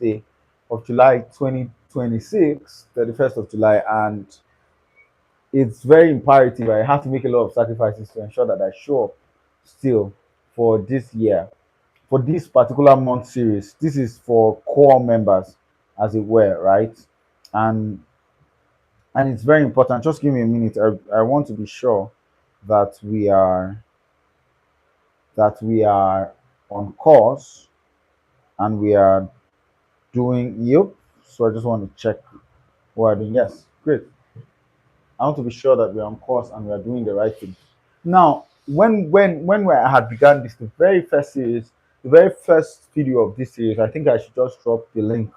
day of July 2026, 31st of July, and it's very imperative. I have to make a lot of sacrifices to ensure that I show up still for this year, for this particular month series. This is for core members, as it were, right? And it's very important. Just give me a minute. I want to be sure that we are on course and we are doing yep. So I just want to check what I'm doing. Yes, great. I want to be sure that we're on course and we are doing the right thing. Now, when I had begun this, the very first series, the very first video of this series, I think I should just drop the link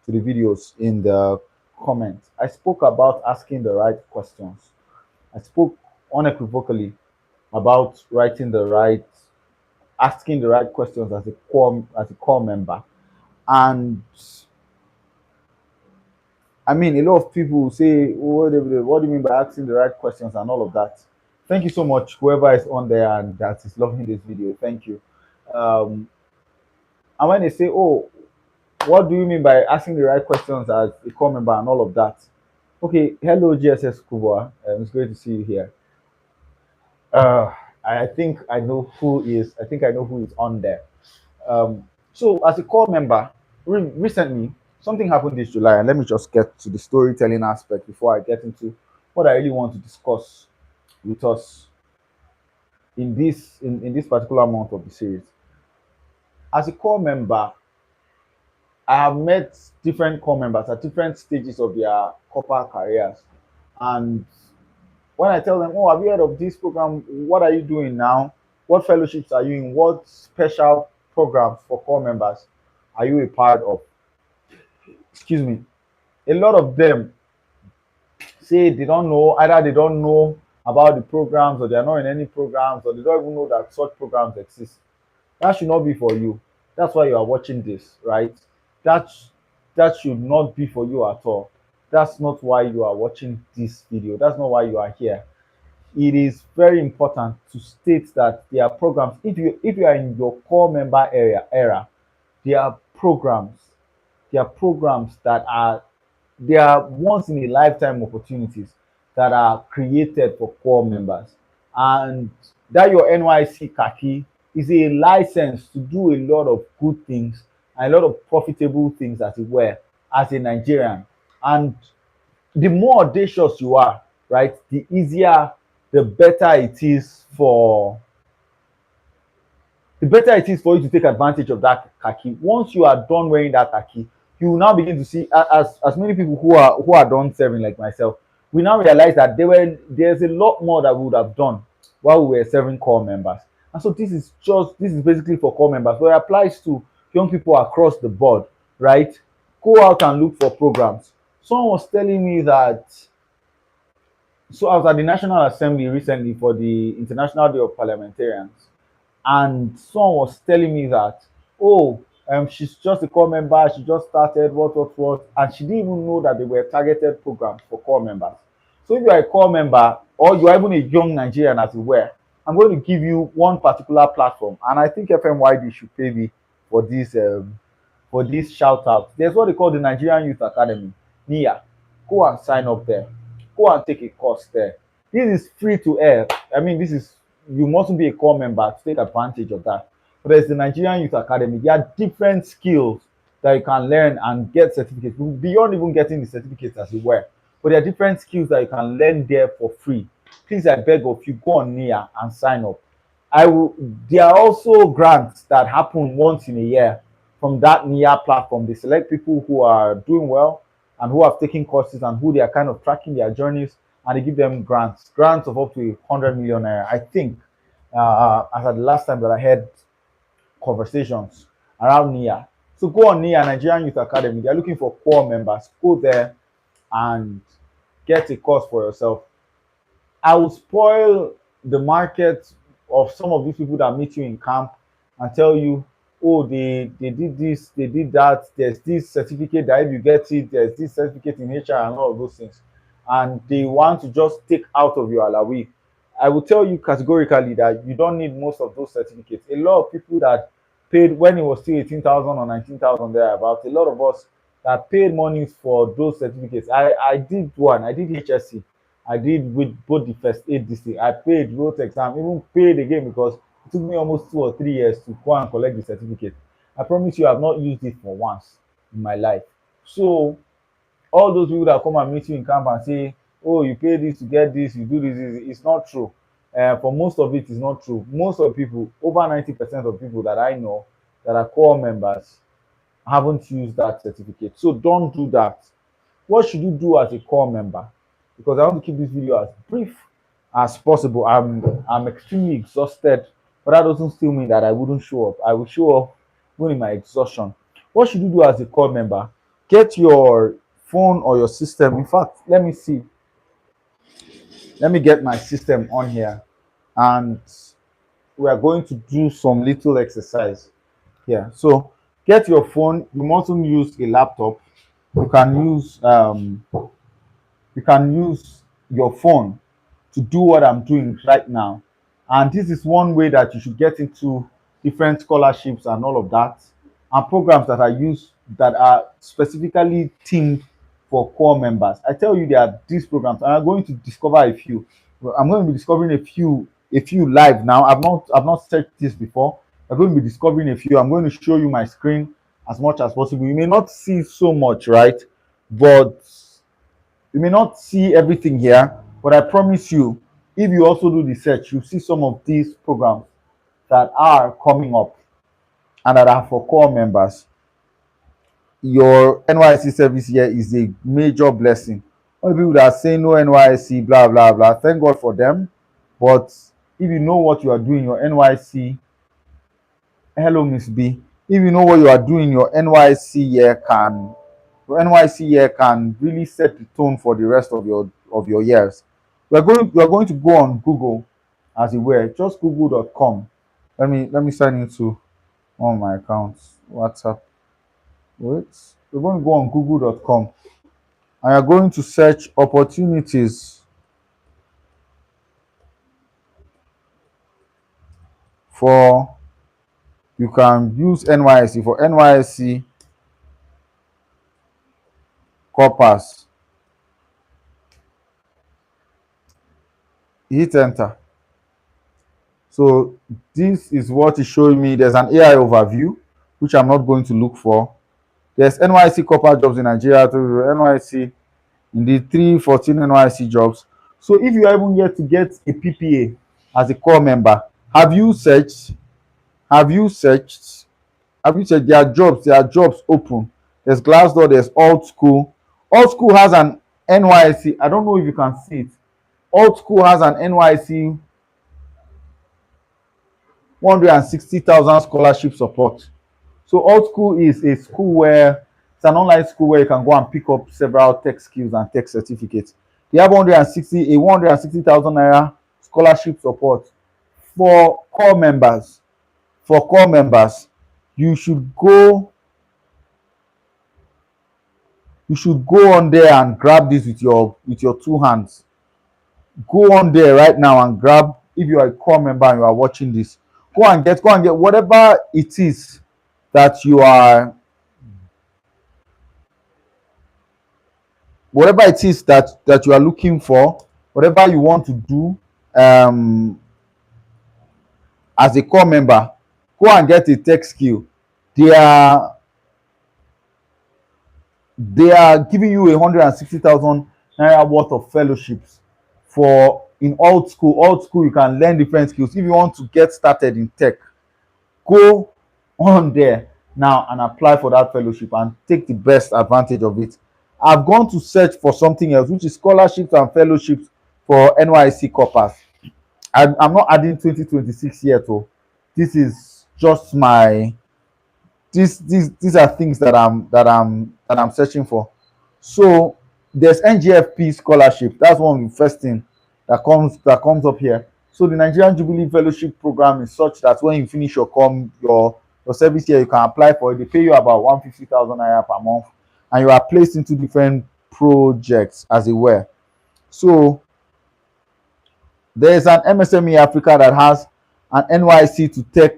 to the videos in the comments. I spoke about asking the right questions. I spoke unequivocally about asking the right questions as a core member. And I mean, a lot of people will say, what do you mean by asking the right questions and all of that? Thank you so much, whoever is on there and that is loving this video. Thank you. Um, and when they say, oh, what do you mean by asking the right questions as a core member and all of that? Okay, hello, GSS Kubwa. It's great to see you here. Uh, I think I know who is. I think I know who is on there. So, as a core member, recently something happened this July, and let me just get to the storytelling aspect before I get into what I really want to discuss with us in this particular month of the series. As a core member, I have met different core members at different stages of their corporate careers, and when I tell them, "Oh, have you heard of this program? What are you doing now? What fellowships are you in? What special programs for core members are you a part of?" Excuse me. A lot of them say they don't know, either they don't know about the programs or they are not in any programs or they don't even know that such programs exist. That should not be for you. That's why you are watching this, right? That that should not be for you at all. That's not why you are watching this video. That's not why you are here. It is very important to state that there are programs. If you are in your core member era, there are programs. There are programs that are they are once in a lifetime opportunities that are created for core members. And that your NYC khaki is a license to do a lot of good things and a lot of profitable things, as it were, as a Nigerian. And the more audacious you are, right, the easier, the better it is for the better it is for you to take advantage of that khaki. Once you are done wearing that khaki, you will now begin to see, as many people who are done serving like myself, we now realize that there's a lot more that we would have done while we were serving core members. And so this is basically for core members, but it applies to young people across the board, right? Go out and look for programs. Someone was telling me that, so I was at the National Assembly recently for the International Day of Parliamentarians, and someone was telling me that, oh, she's just a core member, she just started, what, and she didn't even know that they were targeted programs for core members. So if you are a core member or you are even a young Nigerian, as it were, I'm going to give you one particular platform, and I think FMYD should pay me for this shout out. There's what they call the Nigerian Youth Academy, NIA. Go and sign up there. Go and take a course there. This is free to air. I mean, this is you mustn't be a core member to take advantage of that. But there's the Nigerian Youth Academy. There are different skills that you can learn and get certificates beyond even getting the certificates, as it were. But there are different skills that you can learn there for free. Please, I beg of you, go on NIA and sign up. I will. There are also grants that happen once in a year from that NIA platform. They select people who are doing well and who have taken courses and who they are kind of tracking their journeys, and they give them grants of up to 100 million naira. I think, as at the last time that I had conversations around NIA. So go on NIA, Nigerian Youth Academy. They're looking for core members. Go there and get a course for yourself. I will spoil the market of some of these people that meet you in camp and tell you, oh, they did this, they did that, there's this certificate that if you get it, there's this certificate in HR and all of those things. And they want to just take out of your alawi. I will tell you categorically that you don't need most of those certificates. A lot of people that paid when it was still 18,000 or 19,000 there. About a lot of us that paid money for those certificates. I did one. I did HSC. I did with both the first aid this thing. I paid, wrote exam, even paid again because it took me almost 2 or 3 years to go and collect the certificate. I promise you, I've not used it for once in my life. So all those people that come and meet you in camp and say, "Oh, you pay this to get this, you do this," it's not true. For most of it, it's not true. Most of people, over 90% of people that I know that are core members, haven't used that certificate. So don't do that. What should you do as a core member? Because I want to keep this video as brief as possible. I'm extremely exhausted, but that doesn't still mean that I wouldn't show up. I will show up even in my exhaustion. What should you do as a core member? Get your phone or your system. In fact, let me see. Let me get my system on here, and we are going to do some little exercise here. So get your phone. You mustn't use a laptop. You can use your phone to do what I'm doing right now. And this is one way that you should get into different scholarships and all of that, and programs that are used that are specifically themed for core members. I tell you, there are these programs, and I'm going to discover a few. I'm going to be discovering a few live now. I've not searched this before. I'm going to be discovering a few. I'm going to show you my screen as much as possible. You may not see so much, right? But you may not see everything here, but I promise you, if you also do the search, you see some of these programs that are coming up and that are for core members. Your NYSC service here is a major blessing. All the people that are saying no NYSC, blah blah blah, thank God for them. But if you know what you are doing, your NYSC, hello Miss B, if you know what you are doing, your NYC year can really set the tone for the rest of your years. We are going to go on Google, as it were. Just google.com. Let me sign into all my accounts. WhatsApp. Wait. We're going to go on google.com, and you're going to search opportunities for, you can use NYSC for NYSC corpus. Hit enter. So this is what is showing me. There's an AI overview, which I'm not going to look for. There's NYC corporate jobs in Nigeria, to NYC in the 314 NYC jobs. So if you are even yet to get a PPA as a core member, have you searched? Have you searched? Have you checked? There are jobs open. There's Glassdoor, there's Alt School. Alt School has an NYC. I don't know if you can see it. Alt School has an NYC 160,000 scholarship support. So Alt School is a school where it's an online school where you can go and pick up several tech skills and tech certificates. They have 160,000 naira scholarship support for core members. For core members, you should go on there and grab this with your two hands. Go on there right now and grab. If you are a core member and you are watching this, go and get whatever it is that you are, looking for, whatever you want to do, as a core member. Go and get a tech skill. They are giving you 160,000 naira worth of fellowships for in Alt School. Alt School, you can learn different skills. If you want to get started in tech, go on there now and apply for that fellowship and take the best advantage of it. I've gone to search for something else, which is scholarships and fellowships for NYSC corpus. I'm not adding 2026 yet. Oh, this is just my these are things that I'm searching for. So there's NGFP scholarship. That's one of the first thing that comes up here. So the Nigerian Jubilee Fellowship Program is such that when you finish your service here, you can apply for it. They pay you about 150,000 naira per month, and you are placed into different projects, as it were. So there's an MSME Africa that has an NYC to tech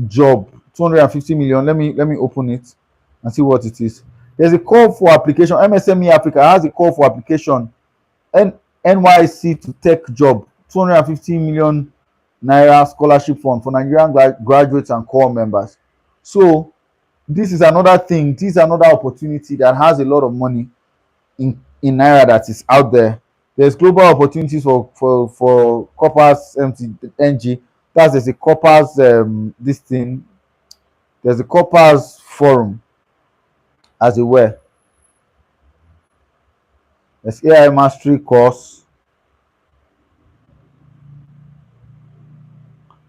job 250 million. Let me open it and see what it is. There's a call for application. MSME Africa has a call for application. NYSC to tech job, 250 million naira scholarship fund for Nigerian graduates and core members. So this is another thing. This is another opportunity that has a lot of money in naira that is out there. There's global opportunities for corpers NG. There's a corpers this thing. There's a corpers forum as it were. There's AI mastery course.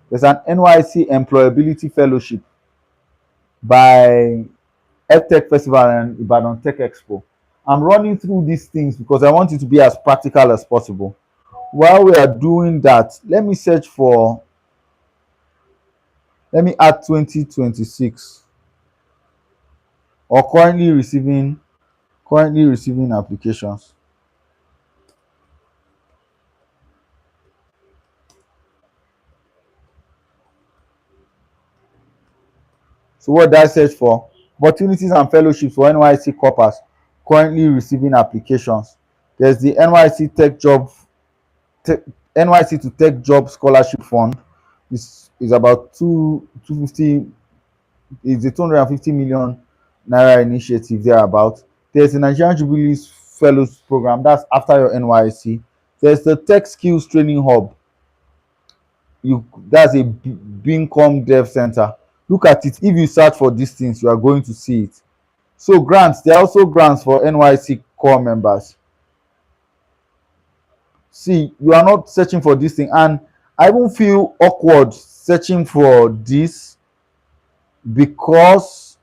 There's an NYC employability fellowship by EdTech Festival and Ibadan Tech Expo. I'm running through these things because I want it to be as practical as possible. While we are doing that, let me add 2026 or currently receiving applications. So what did I search for? Opportunities and fellowships for NYC corpers currently receiving applications. There's the NYC to Tech Job Scholarship Fund. This is about 250. It's a 250 million naira initiative thereabout. There's the Nigerian Jubilees Fellows Program. That's after your NYC. There's the Tech Skills Training Hub. That's a Bincom Dev Center. Look at it. If you search for these things, you are going to see it. So grants. There are also grants for NYC core members. See, you are not searching for this thing, and I even feel awkward searching for this because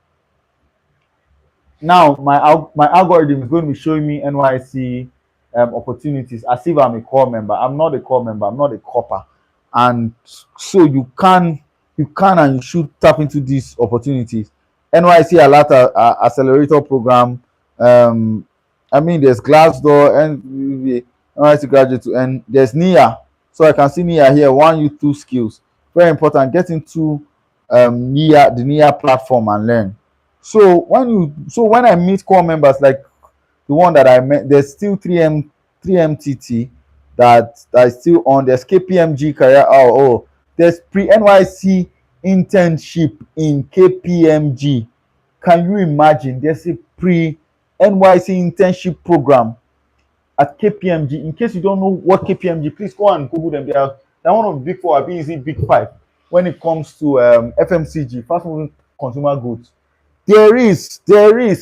now my algorithm is going to be showing me NYC opportunities as if I'm a core member. I'm not a core member. I'm not a corper, and so you can and you should tap into these opportunities. NYC Alert Accelerator Program. I mean, there's Glassdoor and NYC Graduate to End. There's NIA. So I can see NIA here. 1U2 skills. Very important. Get into NIA, the NIA platform and learn. So when I meet core members like the one that I met, there's still 3MTT that is still on. There's KPMG career. There's pre-NYC internship in KPMG. Can you imagine? There's a pre-NYC internship program at KPMG. In case you don't know what KPMG, please go and Google them. They're one of the big four. I think it's big five when it comes to FMCG, fast moving consumer goods. There is.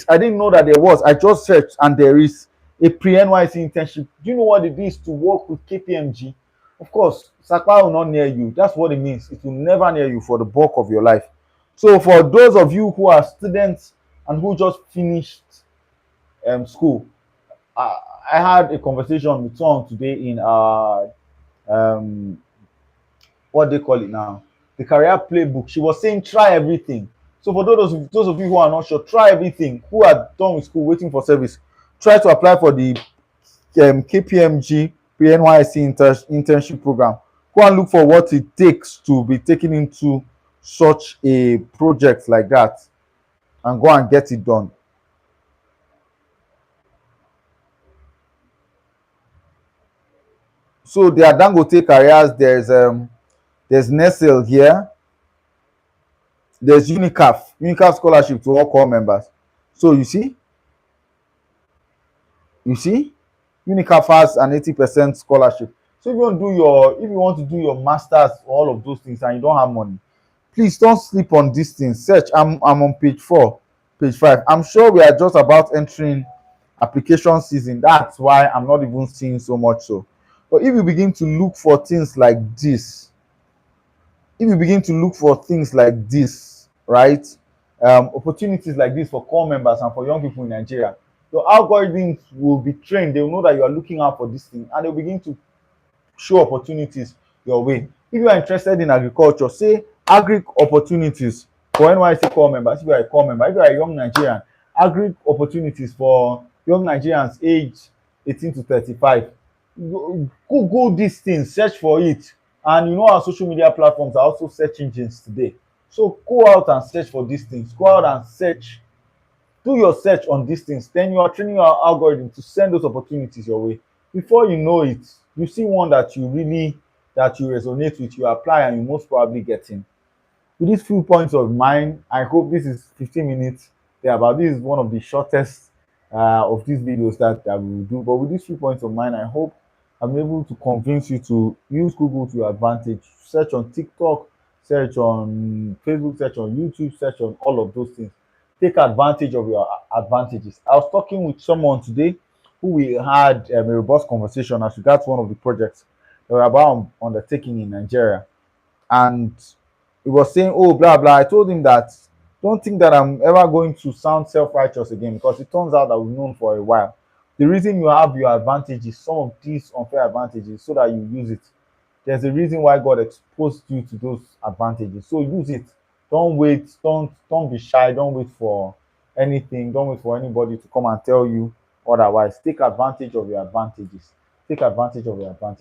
I didn't know that there was. I just searched and there is a pre-NYC internship. Do you know what it is to work with KPMG? Of course, Sakpa will not near you. That's what it means. It will never near you for the bulk of your life. So for those of you who are students and who just finished school, I had a conversation with someone today in what they call it now, the career playbook. She was saying try everything. So for those of you who are not sure, try everything. Who are done with school, waiting for service, try to apply for the KPMG pre-NYC internship program. Go and look for what it takes to be taken into such a project like that, and go and get it done. So there are Dangote careers. There's Nestle here. There's UNICAF scholarship to all core members. So you see, UNICAF has an 80% scholarship. So if you want to do your masters, all of those things, and you don't have money, please don't sleep on these things. Search. I'm on page 4, page 5. I'm sure we are just about entering application season. That's why I'm not even seeing so much so. But if you begin to look for things like this, right, opportunities like this for core members and for young people in Nigeria, your algorithms will be trained. They will know that you are looking out for this thing, and they'll begin to show opportunities your way. If you are interested in agriculture, say agri opportunities for NYC core members. If you are a core member, if you are a young Nigerian, agri opportunities for young Nigerians aged 18 to 35. Google these things, search for it. And you know our social media platforms are also search engines today. So go out and search for these things. Go out and search, do your search on these things. Then you are training your algorithm to send those opportunities your way. Before you know it, you see one that you really, that you resonate with, you apply, and you most probably get in. With these few points of mine, I hope this is 15 minutes. Yeah, but this is one of the shortest of these videos that we will do. But with these few points of mine, I hope I'm able to convince you to use Google to your advantage. Search on TikTok, search on Facebook, search on YouTube, search on all of those things. Take advantage of your advantages. I was talking with someone today who we had a robust conversation as regards one of the projects that we're about undertaking in Nigeria, and he was saying, "Oh, blah blah." I told him that don't think that I'm ever going to sound self-righteous again, because it turns out that we've known for a while. The reason you have your advantages, some of these unfair advantages, so that you use it. There's a reason why God exposed you to those advantages. So use it. Don't wait. Don't be shy. Don't wait for anything. Don't wait for anybody to come and tell you otherwise. Take advantage of your advantages. Take advantage of your advantages.